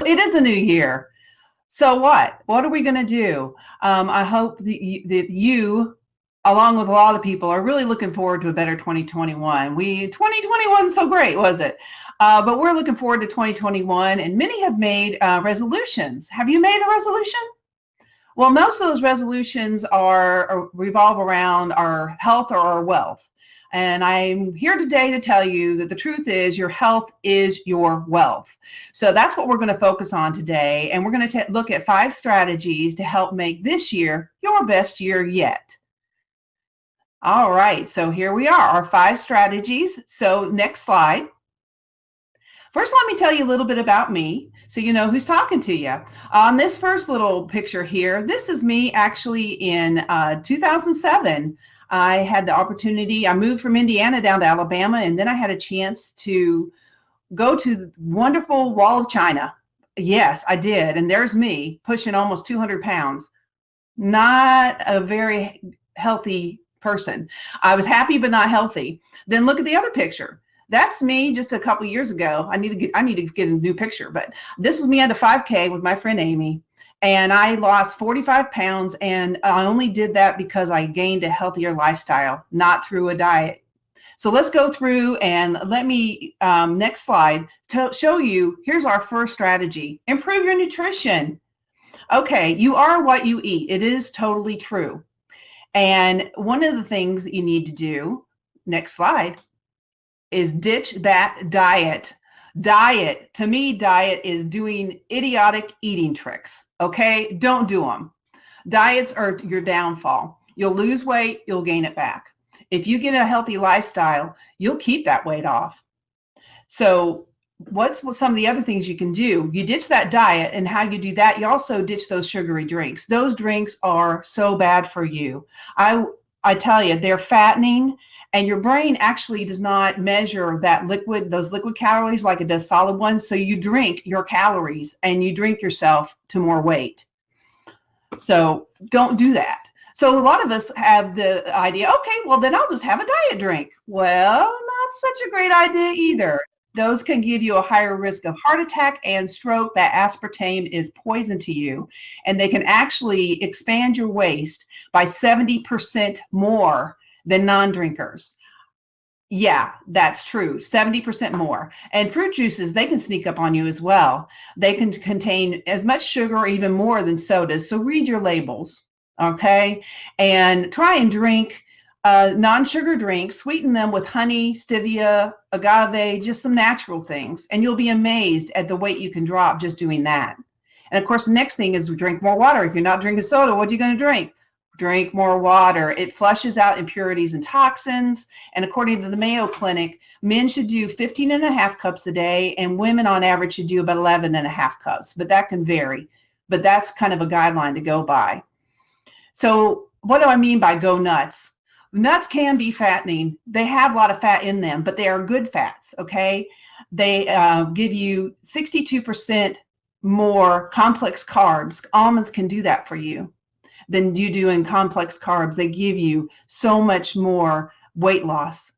It is a new year. So what? What are we going to do? I hope that you, along with a lot of people, are really looking forward to a better 2021. 2021 so great, was it? But we're looking forward to 2021, and many have made resolutions. Have you made a resolution? Well, most of those resolutions revolve around our health or our wealth. And I'm here today to tell you that the truth is your health is your wealth. So that's what we're going to focus on today. And we're going to look at 5 strategies to help make this year your best year yet. All right, so here we are, our 5 strategies. So next slide. First, let me tell you a little bit about me so you know who's talking to you. On this first little picture here, this is me actually in 2007. I had the opportunity, I moved from Indiana down to Alabama, and then I had a chance to go to the wonderful Wall of China. Yes, I did. And there's me pushing almost 200 pounds. Not a very healthy person. I was happy, but not healthy. Then look at the other picture. That's me just a couple years ago. I need to get a new picture, but this was me at a 5K with my friend Amy. And I lost 45 pounds, and I only did that because I gained a healthier lifestyle, not through a diet. So let's go through and let me, next slide, show you, here's our first strategy. Improve your nutrition. Okay, you are what you eat. It is totally true. And one of the things that you need to do, next slide, is ditch that diet. Diet, to me, diet is doing idiotic eating tricks. Okay, don't do them. Diets are your downfall. You'll lose weight, you'll gain it back. If you get a healthy lifestyle, you'll keep that weight off. So what's some of the other things you can do? You ditch that diet, and how you do that, you also ditch those sugary drinks. Those drinks are so bad for you. I tell you, they're fattening, and your brain actually does not measure those liquid calories like it does solid ones. So you drink your calories and you drink yourself to more weight. So don't do that. So a lot of us have the idea, okay, well then I'll just have a diet drink. Well, not such a great idea either. Those can give you a higher risk of heart attack and stroke. That aspartame is poison to you, and they can actually expand your waist by 70% more than non-drinkers. Yeah, that's true. 70% more. And fruit juices, they can sneak up on you as well. They can contain as much sugar or even more than sodas. So read your labels, okay? And try and drink non-sugar drinks, sweeten them with honey, stevia, agave, just some natural things. And you'll be amazed at the weight you can drop just doing that. And of course, the next thing is drink more water. If you're not drinking soda, what are you going to drink? Drink more water. It flushes out impurities and toxins. And according to the Mayo Clinic, men should do 15.5 cups a day, and women on average should do about 11.5 cups. But that can vary. But that's kind of a guideline to go by. So what do I mean by go nuts? Nuts can be fattening. They have a lot of fat in them, but they are good fats, okay? They give you 62% more complex carbs. Almonds can do that for you than you do in complex carbs. They give you so much more weight loss.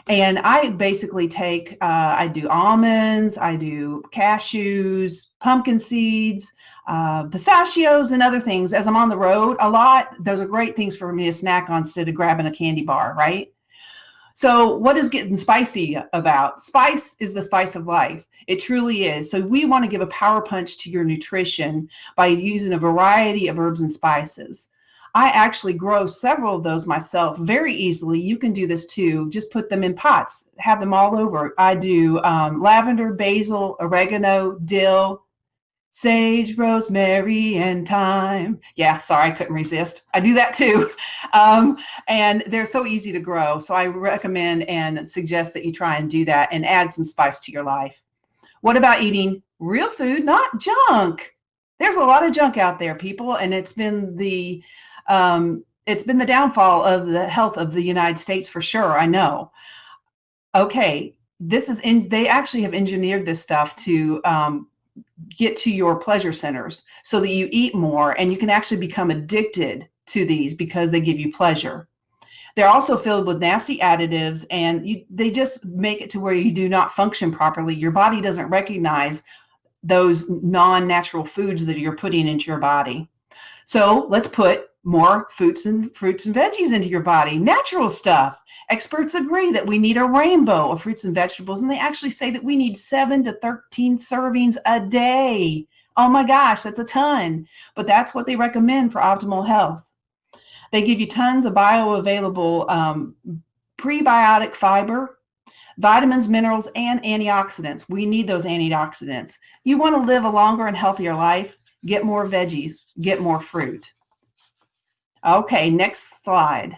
And I basically take, I do almonds, I do cashews, pumpkin seeds, pistachios, and other things. As I'm on the road a lot, those are great things for me to snack on instead of grabbing a candy bar, right? So what is getting spicy about? Spice is the spice of life. It truly is. So we want to give a power punch to your nutrition by using a variety of herbs and spices. I actually grow several of those myself very easily. You can do this too. Just put them in pots, have them all over. I do lavender, basil, oregano, dill, sage, rosemary, and thyme. Yeah, sorry, I couldn't resist. I do that too. And they're so easy to grow. So I recommend and suggest that you try and do that and add some spice to your life. What about eating real food, not junk? There's a lot of junk out there, people, and it's been the downfall of the health of the United States for sure. I know. Okay, they actually have engineered this stuff to get to your pleasure centers so that you eat more, and you can actually become addicted to these because they give you pleasure. They're also filled with nasty additives, and they just make it to where you do not function properly. Your body doesn't recognize those non-natural foods that you're putting into your body. So let's put more fruits and veggies into your body, natural stuff. Experts agree that we need a rainbow of fruits and vegetables, and they actually say that we need 7 to 13 servings a day. Oh my gosh, that's a ton, but that's what they recommend for optimal health. They give you tons of bioavailable prebiotic fiber, vitamins, minerals, and antioxidants. We need those antioxidants. You want to live a longer and healthier life? Get more veggies, get more fruit. Okay, next slide.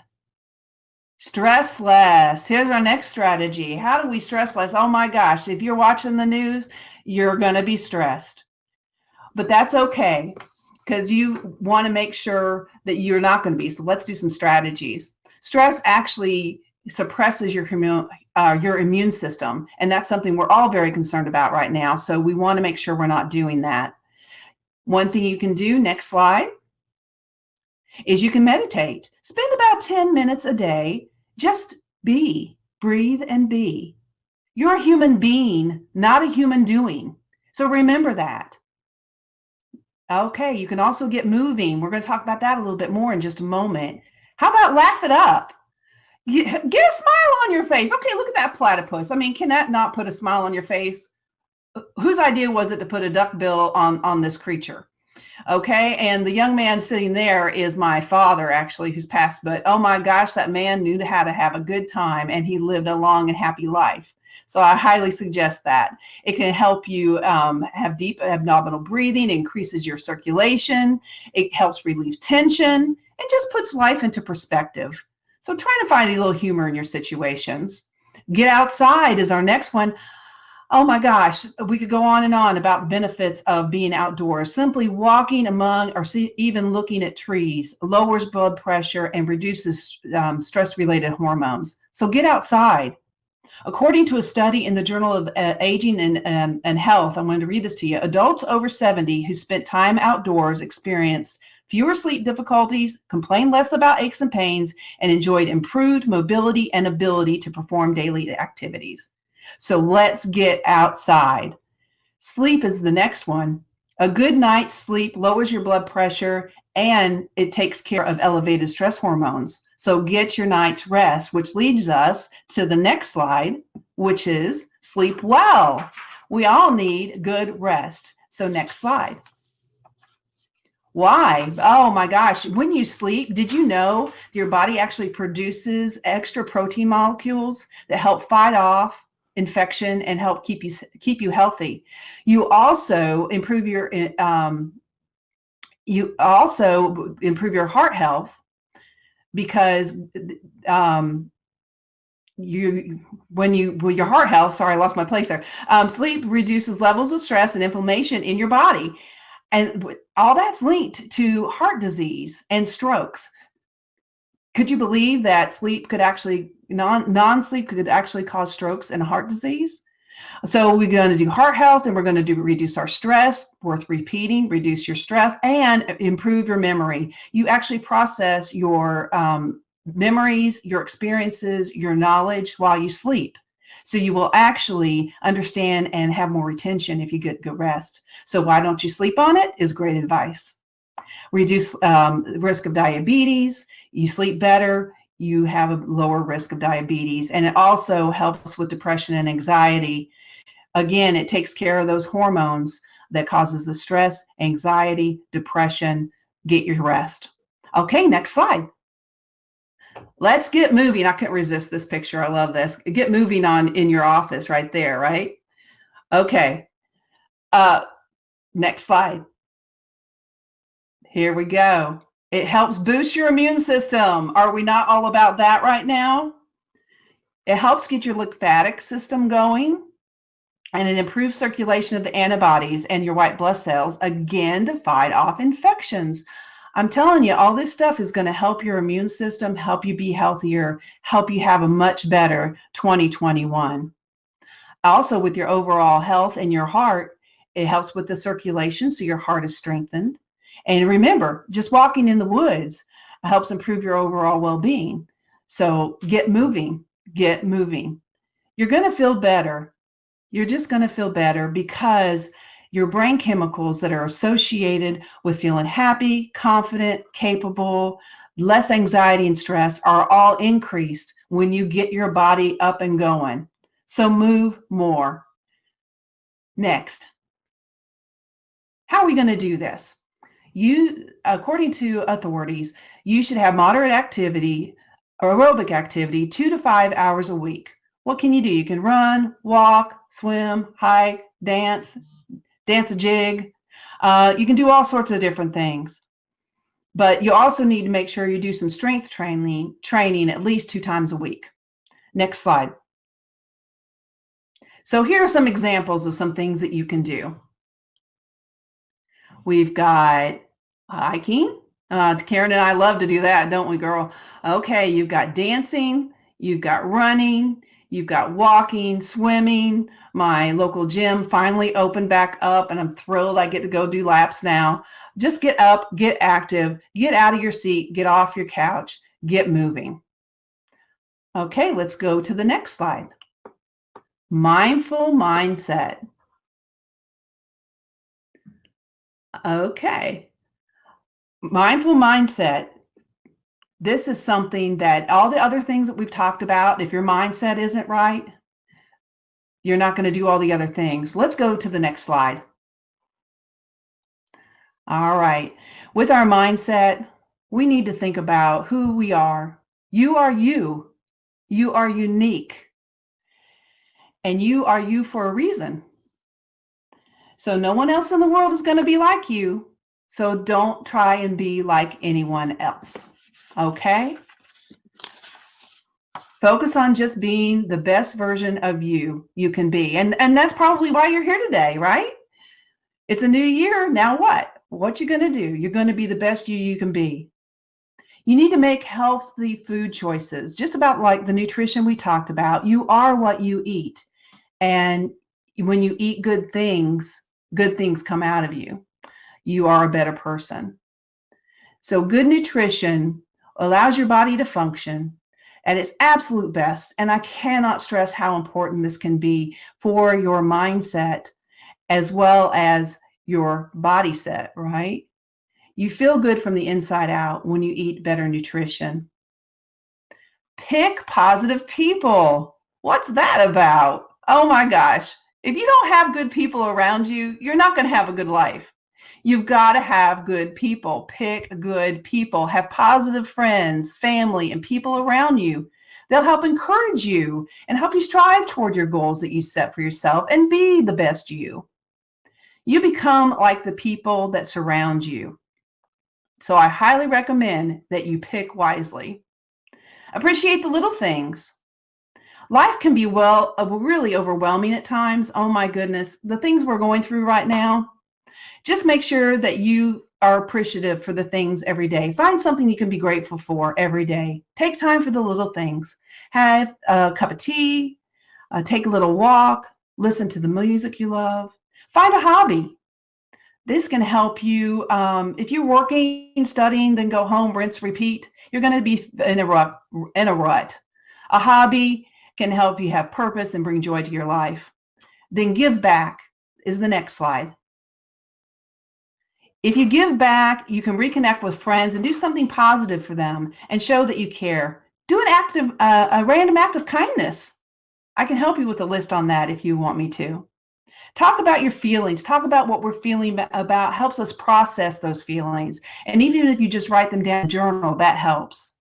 Stress less. Here's our next strategy. How do we stress less? Oh my gosh, if you're watching the news, you're going to be stressed. But that's okay, because you want to make sure that you're not going to be. So let's do some strategies. Stress actually suppresses your immune system, and that's something we're all very concerned about right now. So we want to make sure we're not doing that. One thing you can do, next slide, is you can meditate. Spend about 10 minutes a day. Just be, breathe, and be. You're a human being, not a human doing. So remember that. Okay, you can also get moving. We're going to talk about that a little bit more in just a moment. How about laugh it up? Get a smile on your face. Okay, look at that platypus. I mean, can that not put a smile on your face? Whose idea was it to put a duck bill on this creature? Okay, and the young man sitting there is my father, actually, who's passed, but oh my gosh, that man knew how to have a good time, and he lived a long and happy life. So I highly suggest that. It can help you have deep abdominal breathing, increases your circulation, it helps relieve tension, it just puts life into perspective. So try to find a little humor in your situations. Get outside is our next one. Oh my gosh, we could go on and on about the benefits of being outdoors. Simply walking among or even looking at trees lowers blood pressure and reduces stress-related hormones. So get outside. According to a study in the Journal of Aging and Health, I'm going to read this to you. Adults over 70 who spent time outdoors experienced fewer sleep difficulties, complained less about aches and pains, and enjoyed improved mobility and ability to perform daily activities. So let's get outside. Sleep is the next one. A good night's sleep lowers your blood pressure and it takes care of elevated stress hormones. So get your night's rest, which leads us to the next slide, which is sleep well. We all need good rest. So next slide. Why? Oh my gosh. When you sleep, did you know your body actually produces extra protein molecules that help fight off infection and help keep you healthy? You also improve your heart health because your heart health, sorry, I lost my place there. Sleep reduces levels of stress and inflammation in your body. And all that's linked to heart disease and strokes. Could you believe that sleep could actually, non-sleep could actually cause strokes and heart disease? So we're going to do heart health, and we're going to reduce our stress, worth repeating, reduce your stress, and improve your memory. You actually process your memories, your experiences, your knowledge while you sleep. So you will actually understand and have more retention if you get good rest. So why don't you sleep on it is great advice. Reduce risk of diabetes. You sleep better, you have a lower risk of diabetes. And it also helps with depression and anxiety. Again, it takes care of those hormones that causes the stress, anxiety, depression. Get your rest. Okay, next slide. Let's get moving. I couldn't resist this picture. I love this. Get moving on in your office right there, right? Okay. Next slide. Here we go. It helps boost your immune system. Are we not all about that right now? It helps get your lymphatic system going, and it improves circulation of the antibodies and your white blood cells, again, to fight off infections. I'm telling you, all this stuff is going to help your immune system, help you be healthier, help you have a much better 2021. Also, with your overall health and your heart, it helps with the circulation, so your heart is strengthened. And remember, just walking in the woods helps improve your overall well-being. So get moving, get moving. You're going to feel better. You're just going to feel better because Your brain chemicals that are associated with feeling happy, confident, capable, less anxiety and stress are all increased when you get your body up and going. So move more. Next, how are we going to do this? According to authorities, you should have moderate activity or aerobic activity 2 to 5 hours a week. What can you do? You can run, walk, swim, hike, dance a jig. You can do all sorts of different things. But you also need to make sure you do some strength training at least 2 times a week. Next slide. So here are some examples of some things that you can do. We've got hiking. Karen and I love to do that, don't we, girl? Okay, you've got dancing, you've got running, you've got walking, swimming. My local gym finally opened back up, and I'm thrilled I get to go do laps now. Just get up, get active, get out of your seat, get off your couch, get moving. Okay, let's go to the next slide. Mindful mindset. Okay. Mindful mindset. This is something that all the other things that we've talked about, if your mindset isn't right, you're not going to do all the other things. Let's go to the next slide. All right. With our mindset, we need to think about who we are. You are you. You are unique. And you are you for a reason. So no one else in the world is going to be like you. So don't try and be like anyone else. Okay? Focus on just being the best version of you can be. And that's probably why you're here today, right? It's a new year. Now what? What you going to do? You're going to be the best you can be. You need to make healthy food choices, just about like the nutrition we talked about. You are what you eat. And when you eat good things come out of you. You are a better person. So good nutrition allows your body to function at its absolute best. And I cannot stress how important this can be for your mindset as well as your body set, right? You feel good from the inside out when you eat better nutrition. Pick positive people. What's that about? Oh my gosh. If you don't have good people around you, you're not going to have a good life. You've got to have good people. Pick good people. Have positive friends, family, and people around you. They'll help encourage you and help you strive toward your goals that you set for yourself and be the best you. You become like the people that surround you. So I highly recommend that you pick wisely. Appreciate the little things. Life can be really overwhelming at times. Oh my goodness, the things we're going through right now. Just make sure that you are appreciative for the things every day. Find something you can be grateful for every day. Take time for the little things. Have a cup of tea, take a little walk, listen to the music you love. Find a hobby. This can help you. If you're working, studying, then go home, rinse, repeat, you're going to be in a rut. A hobby can help you have purpose and bring joy to your life. Then give back is the next slide. If you give back, you can reconnect with friends and do something positive for them and show that you care. Do a random act of kindness. I can help you with a list on that if you want me to. Talk about your feelings. Talk about what we're feeling about. Helps us process those feelings. And even if you just write them down in a journal, that helps.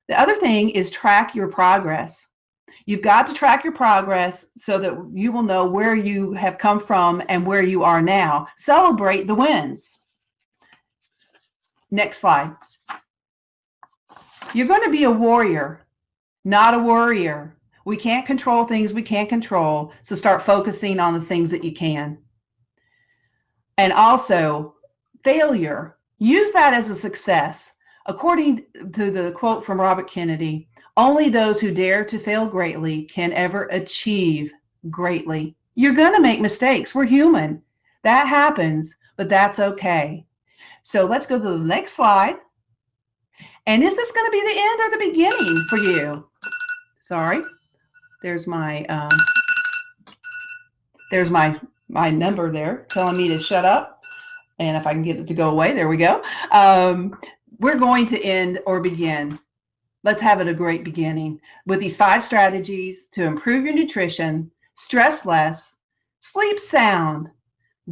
The other thing is track your progress. You've got to track your progress so that you will know where you have come from and where you are now. Celebrate the wins. Next slide. You're going to be a warrior, not a worrier. We can't control things we can't control, so start focusing on the things that you can. And also, failure. Use that as a success. According to the quote from Robert Kennedy, only those who dare to fail greatly can ever achieve greatly. You're going to make mistakes. We're human. That happens, but that's okay. So let's go to the next slide. And is this going to be the end or the beginning for you? Sorry. There's my my number there telling me to shut up. And if I can get it to go away, there we go. We're going to end or begin. Let's have it a great beginning with these 5 strategies to improve your nutrition, stress less, sleep sound,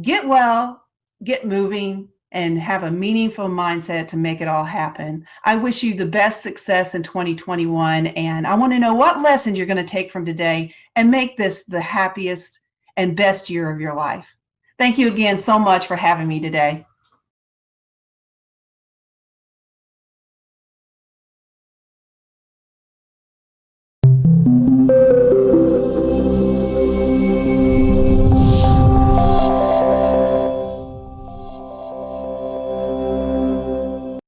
get well, get moving, and have a meaningful mindset to make it all happen. I wish you the best success in 2021. And I want to know what lessons you're going to take from today and make this the happiest and best year of your life. Thank you again so much for having me today.